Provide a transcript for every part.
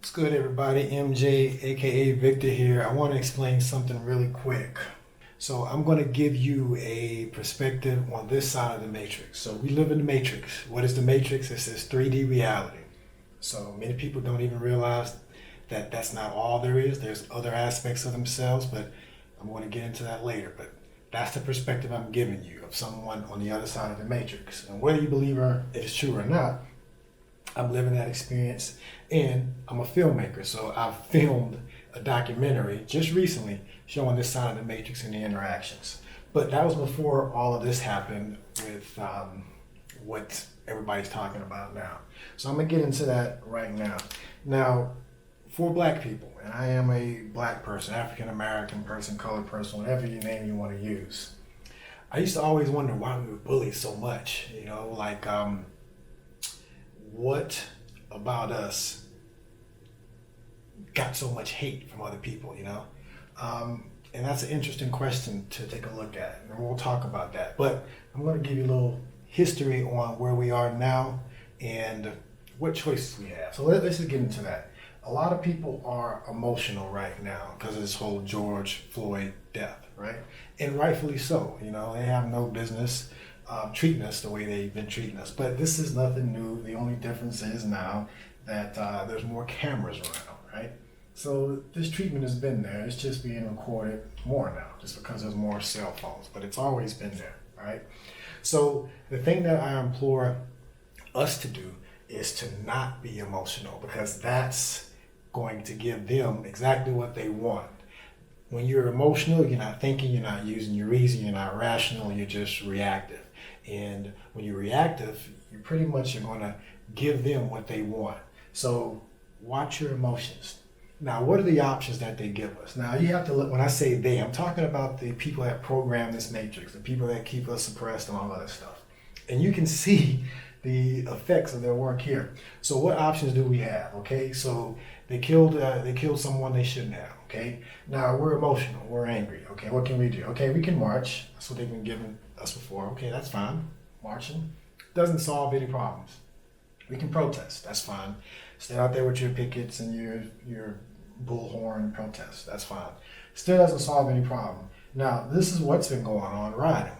What's good, everybody? MJ, aka Victor here. I want to explain something really quick. So, I'm going to give you a perspective on this side of the matrix. So, we live in the matrix. What is the matrix? It's this 3D reality. So, many people don't even realize that that's not all there is. There's other aspects of themselves, but I'm going to get into that later. But that's the perspective I'm giving you of someone on the other side of the matrix. And whether you believe it's true or not, I'm living that experience, and I'm a filmmaker, so I filmed a documentary just recently showing this side of the matrix and the interactions. But that was before all of this happened with what everybody's talking about now. So I'm gonna get into that right now. Now, for black people, and I am a black person, African American person, colored person, whatever your name you want to use. I used to always wonder why we were bullied so much. What about us got so much hate from other people, and that's an interesting question to take a look at, and we'll talk about that. But I'm going to give you a little history on where we are now and what choices we have. So let's just get into that. A lot of people are emotional right now because of this whole George Floyd death, right? And rightfully so. They have no business treating us the way they've been treating us. But this is nothing new. The only difference is now that there's more cameras around, right? So this treatment has been there. It's just being recorded more now, just because there's more cell phones. But it's always been there, right? So the thing that I implore us to do is to not be emotional, because that's going to give them exactly what they want. When you're emotional, you're not thinking, you're not using your reason, you're not rational, you're just reactive. And when you're reactive, you pretty much are going to give them what they want. So watch your emotions. Now, what are the options that they give us? Now, you have to look, when I say they, I'm talking about the people that program this matrix, the people that keep us suppressed and all other stuff. And you can see the effects of their work here. So what options do we have? Okay, so they killed someone they shouldn't have. Okay, now we're emotional, we're angry. Okay, what can we do? Okay, we can march. That's what they've been giving us before. Okay, that's fine. Marching doesn't solve any problems. We can protest. That's fine. Stay out there with your pickets and your bullhorn protest. That's fine. Still doesn't solve any problem. Now, this is what's been going on riding.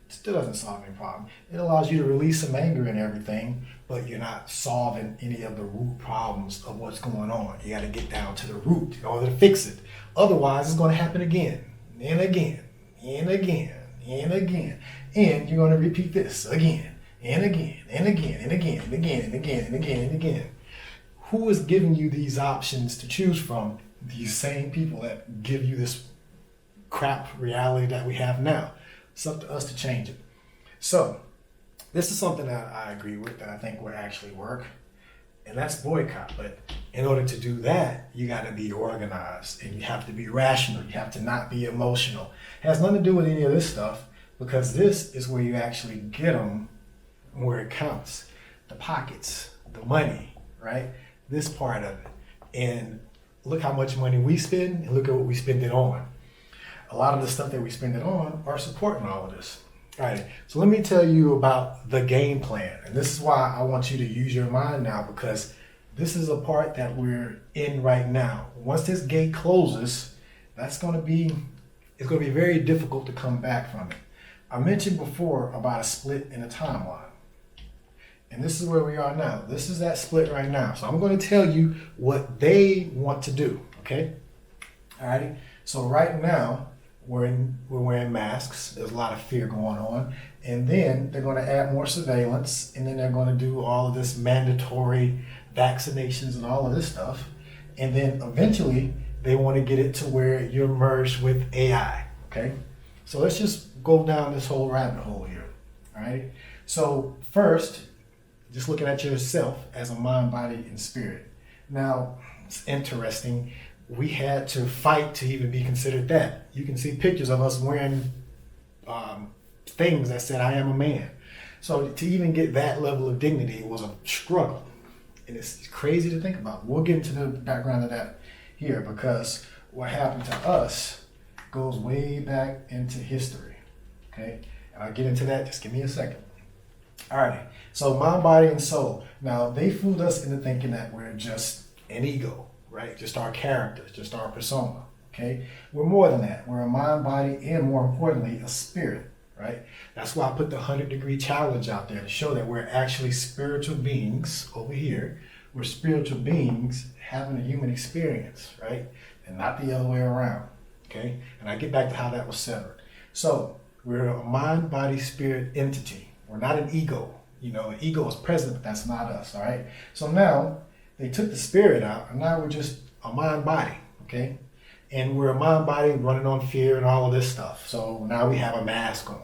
Still doesn't solve any problem. It allows you to release some anger and everything, but you're not solving any of the root problems of what's going on. You got to get down to the root in order to fix it. Otherwise, it's going to happen again and again and again and again. And you're going to repeat this again and again and again and again and again and again and again and again. Who is giving you these options to choose from? These same people that give you this crap reality that we have now. It's up to us to change it. So, this is something that I agree with, that I think would actually work, and that's boycott. But in order to do that, you got to be organized, and you have to be rational. You have to not be emotional. It has nothing to do with any of this stuff, because this is where you actually get them where it counts. The pockets, the money, right? This part of it. And look how much money we spend, and look at what we spend it on. A lot of the stuff that we spend it on are supporting all of this. All right, so let me tell you about the game plan. And this is why I want you to use your mind now, because this is a part that we're in right now. Once this gate closes, it's going to be very difficult to come back from it. I mentioned before about a split in a timeline. And this is where we are now. This is that split right now. So I'm going to tell you what they want to do, okay? All righty, so right now, we're wearing masks. There's a lot of fear going on. And then they're going to add more surveillance. And then they're going to do all of this mandatory vaccinations and all of this stuff. And then eventually they want to get it to where you're merged with AI. Okay? So let's just go down this whole rabbit hole here. All right? So first, just looking at yourself as a mind, body, and spirit. Now, it's interesting. We had to fight to even be considered that. You can see pictures of us wearing things that said, I am a man. So to even get that level of dignity was a struggle. And it's crazy to think about. We'll get into the background of that here, because what happened to us goes way back into history. Okay? And I'll get into that. Just give me a second. All right. So mind, body, and soul. Now, they fooled us into thinking that we're just an ego. right? Just our characters, just our persona, okay? We're more than that. We're a mind, body, and more importantly, a spirit, right? That's why I put the 100-degree challenge out there to show that we're actually spiritual beings over here. We're spiritual beings having a human experience, right? And not the other way around, okay? And I get back to how that was severed. So we're a mind, body, spirit entity. We're not an ego. You know, an ego is present, but that's not us, all right? So now they took the spirit out, and now we're just a mind, body, okay? And we're a mind, body running on fear and all of this stuff. So now we have a mask on.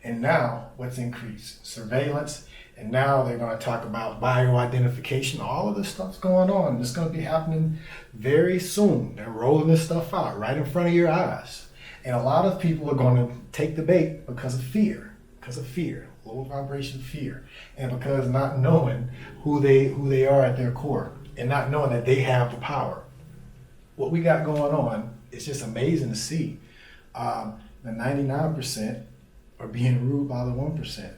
And now what's increased? Surveillance. And now they're going to talk about bioidentification. All of this stuff's going on. It's going to be happening very soon. They're rolling this stuff out right in front of your eyes. And a lot of people are going to take the bait because of fear. Low vibration fear. And because not knowing who they are at their core. And not knowing that they have the power. What we got going on is just amazing to see. The 99% are being ruled by the 1%.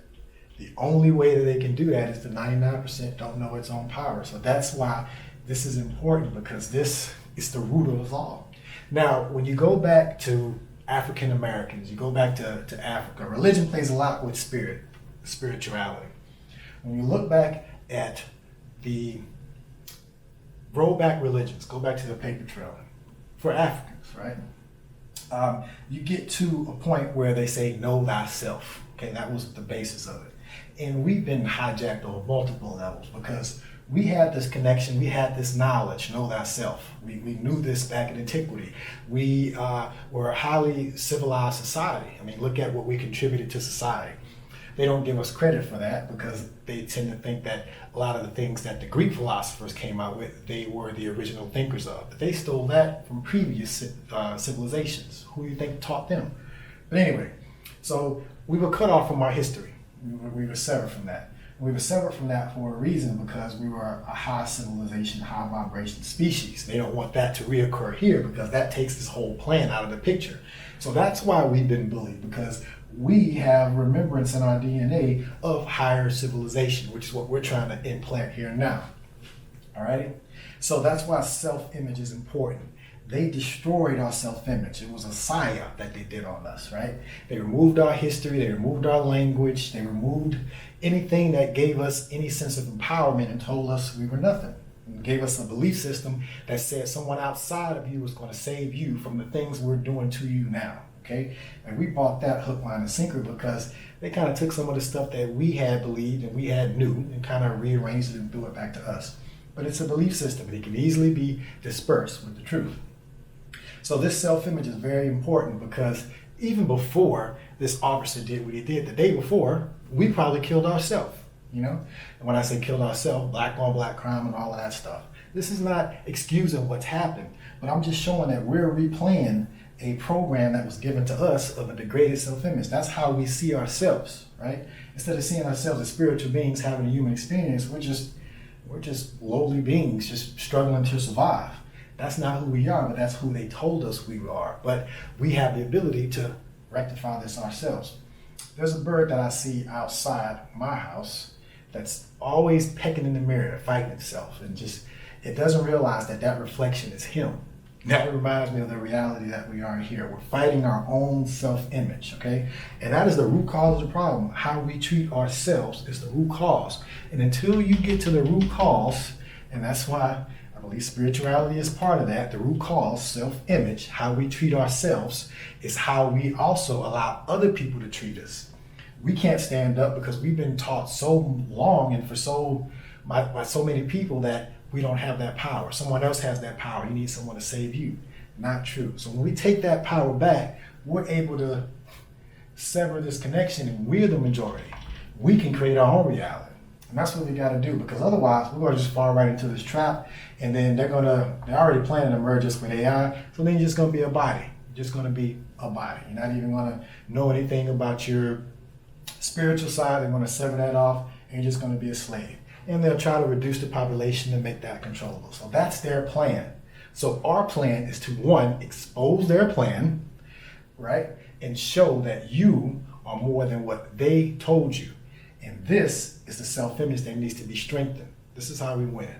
The only way that they can do that is the 99% don't know its own power. So that's why this is important, because this is the root of us all. Now, when you go back to African Americans, you go back to Africa, religion plays a lot with spirituality. When you look back at the rollback religions, go back to the paper trail for Africans, right? You get to a point where they say, know thyself. Okay, that was the basis of it. And we've been hijacked on multiple levels because we had this connection, we had this knowledge, know thyself. We knew this back in antiquity. We were a highly civilized society. I mean, look at what we contributed to society. They don't give us credit for that because they tend to think that a lot of the things that the Greek philosophers came out with, they were the original thinkers of. But they stole that from previous civilizations. Who do you think taught them? But anyway, so we were cut off from our history. We were severed from that. We were severed from that for a reason, because we were a high civilization, high vibration species. They don't want that to reoccur here because that takes this whole plan out of the picture. So that's why we've been bullied, because we have remembrance in our DNA of higher civilization, which is what we're trying to implant here now. All right? So that's why self-image is important. They destroyed our self-image. It was a psyop that they did on us, right? They removed our history, they removed our language, they removed anything that gave us any sense of empowerment and told us we were nothing. And gave us a belief system that said someone outside of you was going to save you from the things we're doing to you now, okay? And we bought that hook, line, and sinker because they kind of took some of the stuff that we had believed and we had knew and kind of rearranged it and threw it back to us. But it's a belief system. It can easily be dispersed with the truth. So this self-image is very important because even before this officer did what he did, the day before, we probably killed ourselves, you know? And when I say killed ourselves, black on black crime and all of that stuff. This is not excusing what's happened, but I'm just showing that we're replaying a program that was given to us of a degraded self-image. That's how we see ourselves, right? Instead of seeing ourselves as spiritual beings having a human experience, we're just lowly beings just struggling to survive. That's not who we are, but that's who they told us we are. But we have the ability to rectify this ourselves. There's a bird that I see outside my house that's always pecking in the mirror, fighting itself, and just, it doesn't realize that that reflection is him. That reminds me of the reality that we are here. We're fighting our own self-image, okay? And that is the root cause of the problem. How we treat ourselves is the root cause. And until you get to the root cause, and that's why I believe spirituality is part of that, the root cause, self-image, how we treat ourselves is how we also allow other people to treat us. We can't stand up because we've been taught so long and by so many people that we don't have that power. Someone else has that power. You need someone to save you. Not true. So when we take that power back, we're able to sever this connection and we're the majority. We can create our own reality. And that's what we got to do, because otherwise we're going to just fall right into this trap, and then they're already planning to merge us with AI, so then you're just going to be a body. You're just going to be a body. You're not even going to know anything about your spiritual side. They're going to sever that off, and you're just going to be a slave. And they'll try to reduce the population and make that controllable. So that's their plan. So our plan is to, one, expose their plan, right? And show that you are more than what they told you. And this is the self-image that needs to be strengthened. This is how we win.